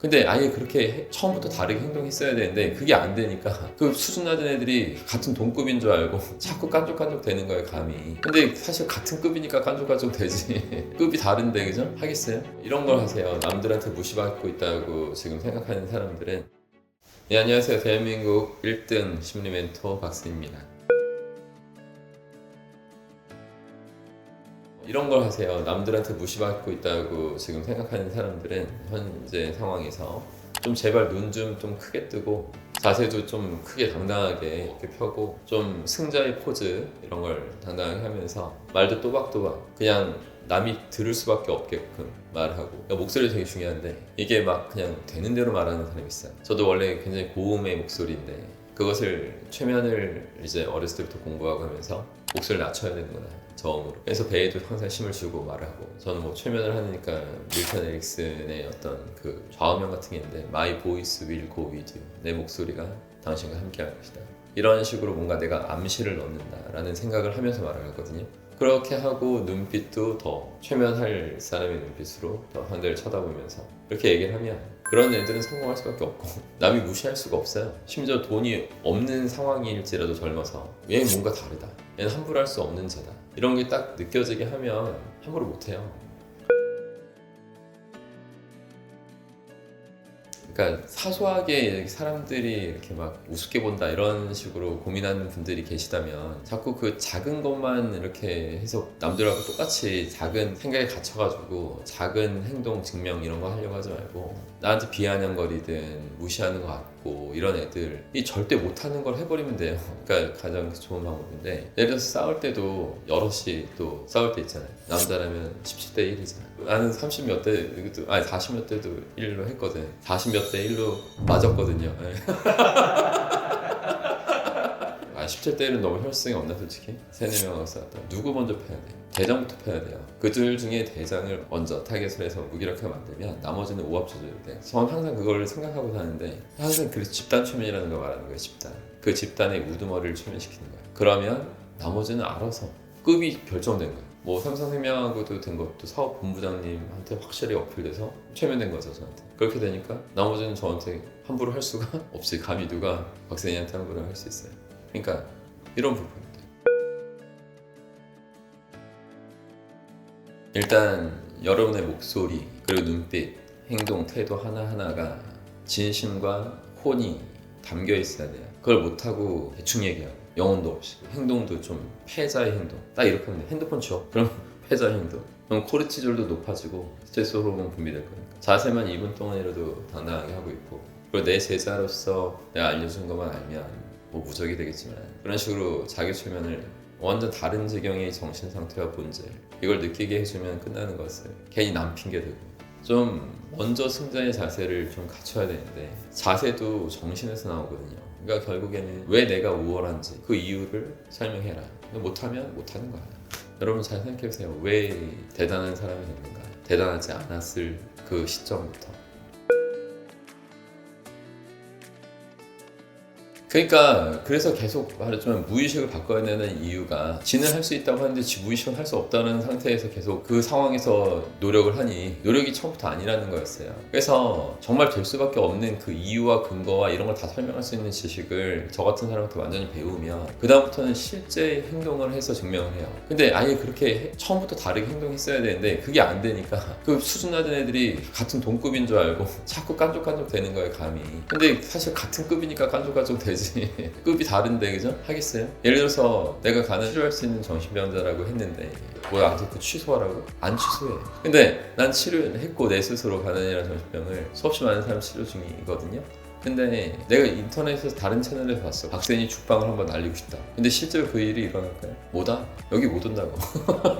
근데 아예 그렇게 처음부터 다르게 행동했어야 되는데 그게 안 되니까 그 수준 낮은 애들이 같은 동급인 줄 알고 자꾸 깐족깐족 되는 거예요, 감이. 근데 사실 같은 급이니까 깐족깐족 되지 급이 다른데, 그죠? 하겠어요? 이런 걸 하세요. 남들한테 무시받고 있다고 지금 생각하는 사람들은. 네, 안녕하세요. 대한민국 1등 심리 멘토 박스입니다. 이런 걸 하세요. 남들한테 무시받고 있다고 지금 생각하는 사람들은 현재 상황에서 좀 제발 눈 좀 크게 뜨고 자세도 좀 크게 당당하게 이렇게 펴고 좀 승자의 포즈 이런 걸 당당하게 하면서 말도 또박또박 그냥 남이 들을 수밖에 없게끔 말하고. 그러니까 목소리 되게 중요한데 이게 막 그냥 되는 대로 말하는 사람이 있어요. 저도 원래 굉장히 고음의 목소리인데 그것을 최면을 이제 어렸을 때부터 공부하고 하면서 목소리를 낮춰야 되는구나, 저음으로. 그래서 배에도 항상 힘을 주고 말하고. 저는 뭐 최면을 하니까 밀턴 에릭슨의 어떤 그 좌우명 같은 게 있는데 My voice will go with you, 내 목소리가 당신과 함께 할 것이다, 이런 식으로 뭔가 내가 암시를 넣는다라는 생각을 하면서 말을 하거든요. 그렇게 하고 눈빛도 더 최면할 사람의 눈빛으로 더 상대를 쳐다보면서 이렇게 얘기를 하면 그런 애들은 성공할 수밖에 없고 남이 무시할 수가 없어요. 심지어 돈이 없는 상황일지라도 젊어서 얘는 뭔가 다르다, 얘는 함부로 할 수 없는 자다, 이런 게 딱 느껴지게 하면 함부로 못해요. 그러니까 사소하게 사람들이 이렇게 막 우습게 본다 이런 식으로 고민하는 분들이 계시다면 자꾸 그 작은 것만 이렇게 해서 남들하고 똑같이 작은 생각에 갇혀가지고 작은 행동 증명 이런 거 하려고 하지 말고 나한테 비아냥거리든 무시하는 것 같고 이런 애들이 절대 못하는 걸 해버리면 돼요. 그러니까 가장 좋은 방법인데, 예를 들어서 싸울 때도 여럿이 또 싸울 때 있잖아요. 남자라면 17대 1이잖아. 나는 30 몇 대, 아니 40 몇 대도 1로 했거든. 40 몇 대 1로 맞았거든요. 17대 1은 너무 혈성이 없나 솔직히? 3-4명하고 싸웠다. 누구 먼저 패야 돼? 대장부터 패야 돼요. 그들 중에 대장을 먼저 타겟을 해서 무기력하게 만들면 나머지는 오합조절이 돼. 저는 항상 그걸 생각하고 사는데, 항상 그래서 집단 최면이라는 걸 말하는 거예요. 집단. 그 집단의 우두머리를 최면시키는 거예요. 그러면 나머지는 알아서 급이 결정된 거예요. 뭐 삼성생명하고도 된 것도 사업본부장님한테 확실히 어필돼서 최면된 거죠, 저한테. 그렇게 되니까 나머지는 저한테 함부로 할 수가 없이 감히 누가 박세인한테 함부로 할 수 있어요. 그러니까 이런 부분입니다. 일단 여러분의 목소리, 그리고 눈빛, 행동, 태도 하나하나가 진심과 혼이 담겨 있어야 돼요. 그걸 못하고 대충 얘기하고 영혼도 없이 행동도 좀 패자의 행동, 딱 이렇게 하면 돼. 핸드폰 쳐, 그럼 패자의 행동. 그럼 코르티졸도 높아지고 스트레스 호르몬 분비될 거니까. 자세만 2분 동안이라도 당당하게 하고 있고, 그리고 내 제자로서 내가 알려준 것만 알면 뭐 무적이 되겠지만 그런 식으로 자기 최면을 완전 다른 지경의 정신 상태와 본질, 이걸 느끼게 해주면 끝나는 것을 괜히 남 핑계 대고 좀 먼저 승자의 자세를 좀 갖춰야 되는데, 자세도 정신에서 나오거든요. 그러니까 결국에는 왜 내가 우월한지 그 이유를 설명해라. 못하면 못하는 거야. 여러분 잘 생각해보세요. 왜 대단한 사람이 됐는가? 대단하지 않았을 그 시점부터. 그러니까 그래서 계속 말했지만 무의식을 바꿔야 되는 이유가, 지는 할 수 있다고 하는데 무의식은 할 수 없다는 상태에서 계속 그 상황에서 노력을 하니 노력이 처음부터 아니라는 거였어요. 그래서 정말 될 수밖에 없는 그 이유와 근거와 이런 걸 다 설명할 수 있는 지식을 저 같은 사람한테 완전히 배우면 그 다음부터는 실제 행동을 해서 증명을 해요. 근데 아예 그렇게 처음부터 다르게 행동했어야 되는데 그게 안 되니까 그 수준 낮은 애들이 같은 동급인 줄 알고 자꾸 깐족깐족 되는 거예요, 감이. 근데 사실 같은 급이니까 깐족깐족 되지 급이 다른데, 그죠? 하겠어요? 예를 들어서 내가 가는 치료할 수 있는 정신병자라고 했는데 뭐야 아직도 취소하라고? 안 취소해. 근데 난 치료했고 내 스스로 가난이라는 정신병을 수없이 많은 사람 치료 중이거든요. 근데 내가 인터넷에서 다른 채널에서 봤어. 박세인이 죽방을 한번 날리고 싶다. 근데 실제로 그 일이 일어날까요? 못 와? 여기 못 온다고.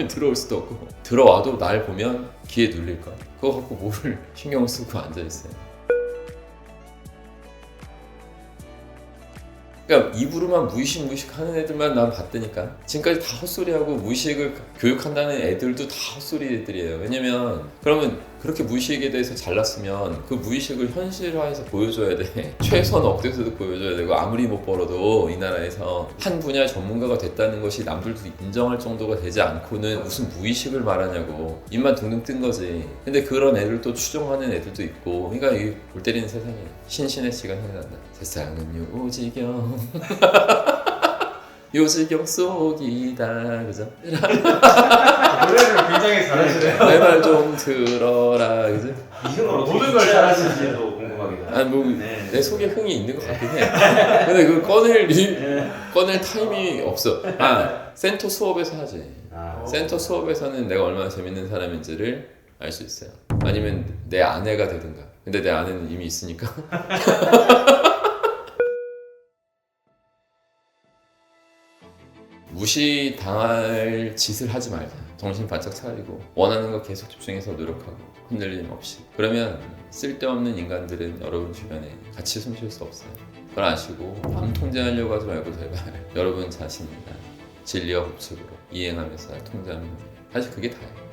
들어올 수도 없고. 들어와도 날 보면 귀에 눌릴까? 그거 갖고 뭐를 신경을 쓰고 앉아있어요. 그러니까 입으로만 무의식 하는 애들만 난 봤다니까. 지금까지 다 헛소리하고 무의식을 교육한다는 애들도 다 헛소리 애들이에요. 왜냐면 그러면 그렇게 무의식에 대해서 잘났으면 그 무의식을 현실화해서 보여줘야 돼. 최소한 억대에서도 보여줘야 되고 아무리 못 벌어도 이 나라에서 한 분야 전문가가 됐다는 것이 남들도 인정할 정도가 되지 않고는 무슨 무의식을 말하냐고 입만 둥둥 뜬 거지. 근데 그런 애들 또 추종하는 애들도 있고 그러니까 이게 골 때리는 세상이에요. 신신의 시간 생각난다. 세상은 요지경 요지경 속이다 그죠? 노래를 굉장히 잘하시네요. 내 말 좀 들어라 그죠? 이승으로 모든 걸 잘하시는지도 궁금하긴 아니 뭐 네. 내 속에 흥이 있는 것 같긴 해. 근데 그 꺼낼 타임이 없어. 아 센터 수업에서 하지. 센터 수업에서는 내가 얼마나 재밌는 사람인지를 알 수 있어요. 아니면 내 아내가 되든가. 근데 내 아내는 이미 있으니까. 무시당할 짓을 하지 말자. 정신 바짝 차리고 원하는 거 계속 집중해서 노력하고 흔들림 없이. 그러면 쓸데없는 인간들은 여러분 주변에 같이 숨 쉴 수 없어요. 그걸 아시고 남 통제하려고 하지 말고 제발 여러분 자신이나 진리와 법칙으로 이행하면서 통제하면 사실 그게 다예요.